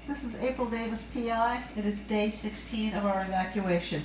This is AprilDavisPI. It is day 16 of our evacuation.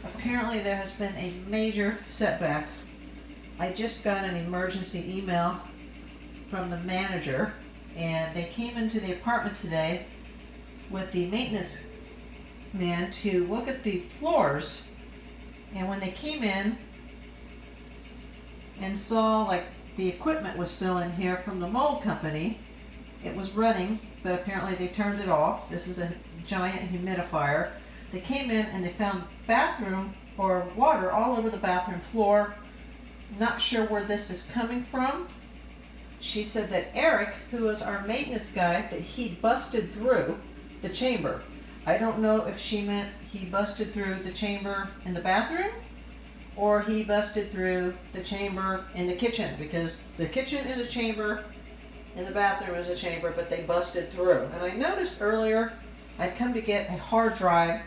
Apparently there has been a major setback. I just got an emergency email from the manager, and they came into the apartment today with the maintenance man to look at the floors. And when they came in and saw like the equipment was still in here from the mold company, it was running, but apparently they turned it off. This is a giant humidifier. They came in and they found bathroom or water all over the bathroom floor. Not sure where this is coming from. She said that Eric, who is our maintenance guy, that he busted through the chamber. I don't know if she meant he busted through the chamber in the bathroom or he busted through the chamber in the kitchen, because the kitchen is a chamber and the bathroom is a chamber, but they busted through. And I noticed earlier I'd come to get a hard drive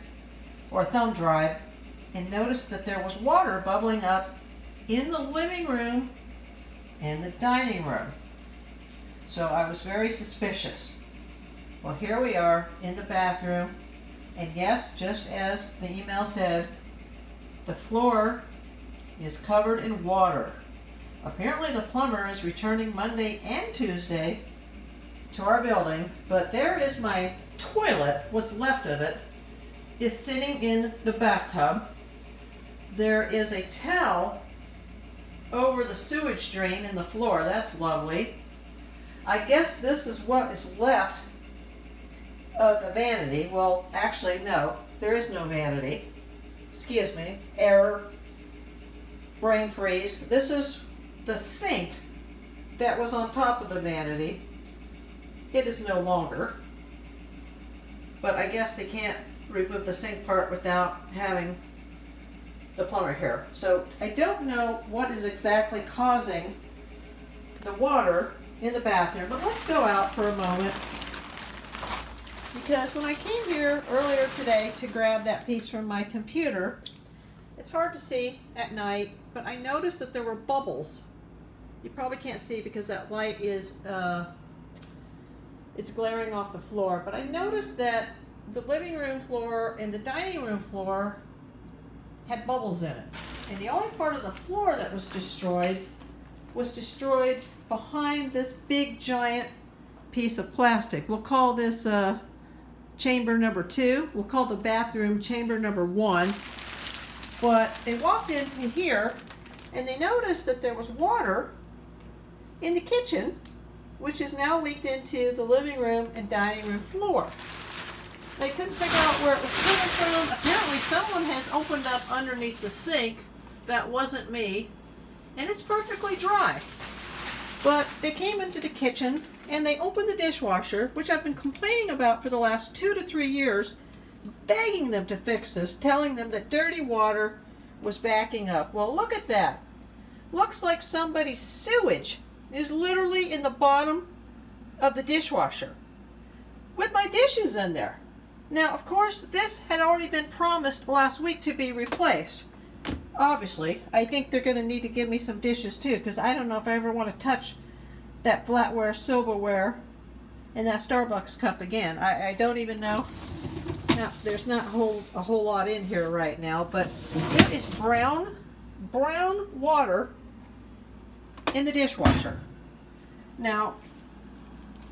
or a thumb drive and noticed that there was water bubbling up in the living room and the dining room. So I was very suspicious. Well, here we are in the bathroom, and yes, just as the email said, the floor is covered in water. Apparently the plumber is returning Monday and Tuesday to our building, but there is my toilet, what's left of it, is sitting in the bathtub. There is a towel over the sewage drain in the floor. That's lovely. I guess this is what is left of the vanity. Well, actually, no, there is no vanity. Excuse me, error, brain freeze. This is the sink that was on top of the vanity. It is no longer. But I guess they can't remove the sink part without having the plumber here. So I don't know what is exactly causing the water in the bathroom, but let's go out for a moment, because when I came here earlier today to grab that piece from my computer, it's hard to see at night, but I noticed that there were bubbles. You probably can't see because that light is it's glaring off the floor, but I noticed that the living room floor and the dining room floor had bubbles in it. And the only part of the floor that was destroyed behind this big giant piece of plastic. We'll call this chamber number 2. We'll call the bathroom chamber number 1. But they walked into here and they noticed that there was water in the kitchen, which is now leaked into the living room and dining room floor. They couldn't figure out where it was coming from. Apparently someone has opened up underneath the sink. That wasn't me. And it's perfectly dry. But they came into the kitchen and they opened the dishwasher, which I've been complaining about for the last 2 to 3 years, begging them to fix this, telling them that dirty water was backing up. Well, look at that. Looks like somebody's sewage is literally in the bottom of the dishwasher with my dishes in there. Now, of course, this had already been promised last week to be replaced. Obviously, I think they're going to need to give me some dishes too, because I don't know if I ever want to touch that flatware, silverware, and that Starbucks cup again. I don't even know. Now, there's not a whole lot in here right now, but there is brown water in the dishwasher. Now,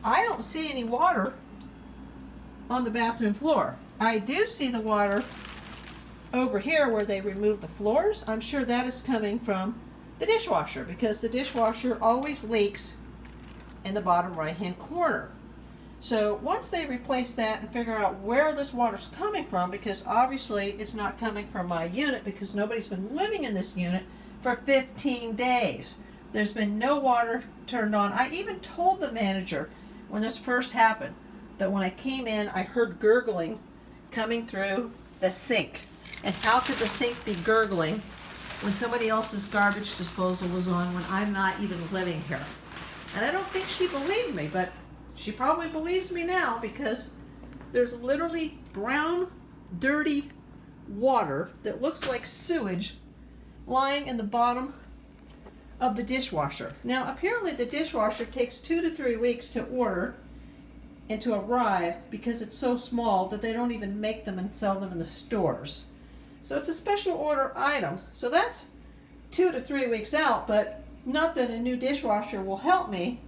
I don't see any water on the bathroom floor. I do see the water over here where they removed the floors. I'm sure that is coming from the dishwasher, because the dishwasher always leaks in the bottom right hand corner. So once they replace that and figure out where this water's coming from, because obviously it's not coming from my unit because nobody's been living in this unit for 15 days. There's been no water turned on. I even told the manager when this first happened that when I came in, I heard gurgling coming through the sink. And how could the sink be gurgling when somebody else's garbage disposal was on when I'm not even living here? And I don't think she believed me, but she probably believes me now, because there's literally brown, dirty water that looks like sewage lying in the bottom of the dishwasher. Now, apparently the dishwasher takes 2 to 3 weeks to order, and to arrive because it's so small that they don't even make them and sell them in the stores. So it's a special order item. So that's 2 to 3 weeks out, but not that a new dishwasher will help me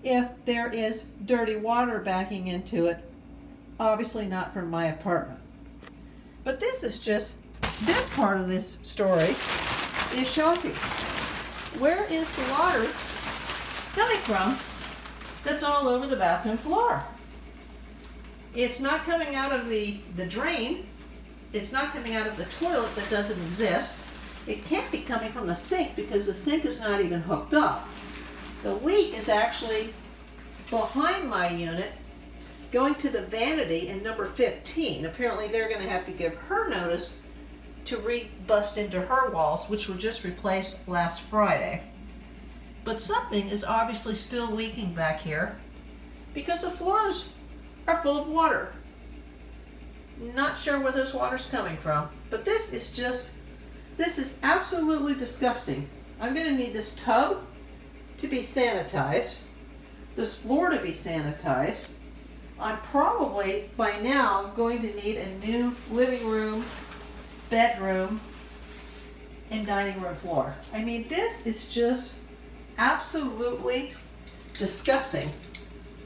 if there is dirty water backing into it. Obviously not from my apartment. But this is just, this part of this story is shocking. Where is the water coming from that's all over the bathroom floor? It's not coming out of the drain. It's not coming out of the toilet that doesn't exist. It can't be coming from the sink because the sink is not even hooked up. The leak is actually behind my unit, going to the vanity in number 15. Apparently they're going to have to give her notice to re-bust into her walls, which were just replaced last Friday. But something is obviously still leaking back here because the floors are full of water. Not sure where this water's coming from, but this is absolutely disgusting. I'm going to need this tub to be sanitized, this floor to be sanitized. I'm probably by now going to need a new living room, bedroom, and dining room floor. I mean, this is just absolutely disgusting.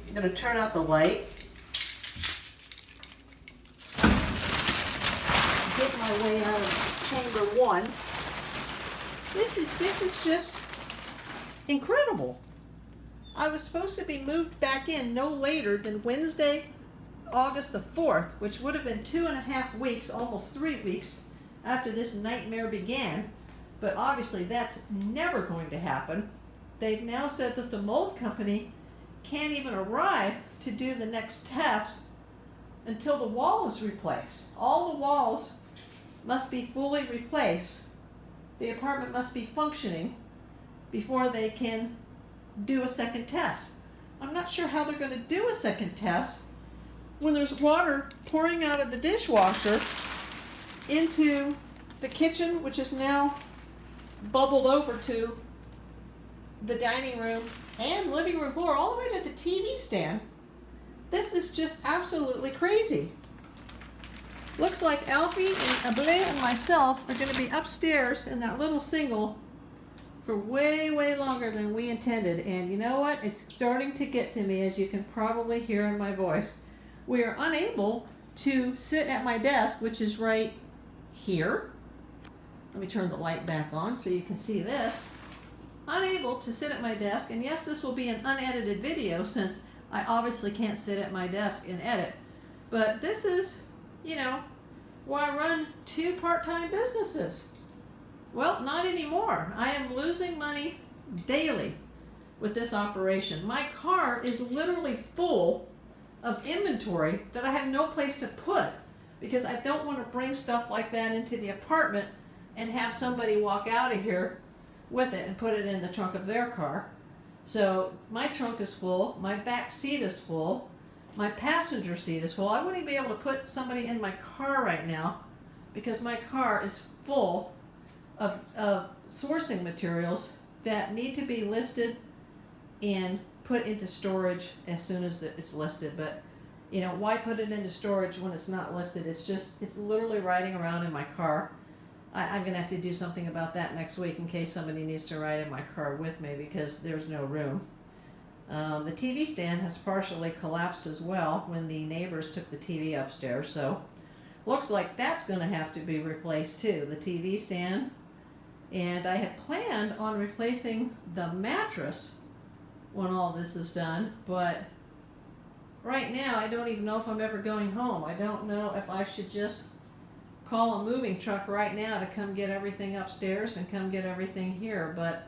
I'm going to turn out the light. Get my way out of chamber 1. This is just incredible. I was supposed to be moved back in no later than Wednesday, August the 4th, which would have been 2.5 weeks, almost 3 weeks after this nightmare began. But obviously that's never going to happen. They've now said that the mold company can't even arrive to do the next test until the wall is replaced. All the walls must be fully replaced. The apartment must be functioning before they can do a second test. I'm not sure how they're going to do a second test when there's water pouring out of the dishwasher into the kitchen, which is now bubbled over to the dining room and living room floor, all the way to the TV stand. This is just absolutely crazy. Looks like Alfie and Ableu and myself are going to be upstairs in that little single for way, way longer than we intended. And you know what? It's starting to get to me, as you can probably hear in my voice. We are unable to sit at my desk, which is right here. Let me turn the light back on so you can see this. Unable to sit at my desk, and yes, this will be an unedited video since I obviously can't sit at my desk and edit. But this is, you know, why I run 2 part-time businesses. Well, not anymore. I am losing money daily with this operation. My car is literally full of inventory that I have no place to put because I don't want to bring stuff like that into the apartment and have somebody walk out of here with it and put it in the trunk of their car. So my trunk is full, my back seat is full, my passenger seat is full. I wouldn't even be able to put somebody in my car right now because my car is full of sourcing materials that need to be listed and put into storage as soon as it's listed. But you know, why put it into storage when it's not listed? It's literally riding around in my car. I'm going to have to do something about that next week in case somebody needs to ride in my car with me because there's no room. The TV stand has partially collapsed as well when the neighbors took the TV upstairs, so looks like that's going to have to be replaced too, the TV stand. And I had planned on replacing the mattress when all this is done, but right now I don't even know if I'm ever going home. I don't know if I should just call a moving truck right now to come get everything upstairs and come get everything here, but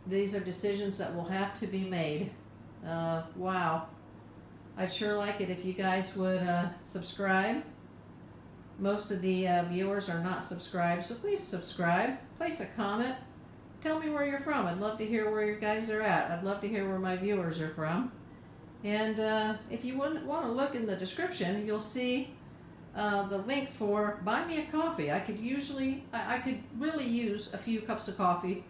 these are decisions that will have to be made. Wow. I'd sure like it if you guys would subscribe. Most of the viewers are not subscribed, so please subscribe. Place a comment. Tell me where you're from. I'd love to hear where you guys are at. I'd love to hear where my viewers are from. And if you want to look in the description, you'll see the link for Buy Me a Coffee. I could really use a few cups of coffee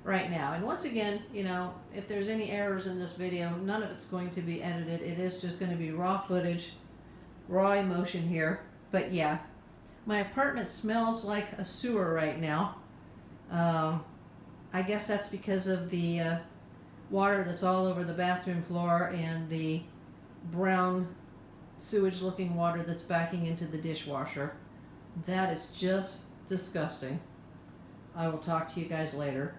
right now. And once again, you know, if there's any errors in this video, none of it's going to be edited. It is just going to be raw footage, raw emotion here. But yeah, my apartment smells like a sewer right now. I guess that's because of the water that's all over the bathroom floor and the brown sewage looking water that's backing into the dishwasher. That is just disgusting. I will talk to you guys later.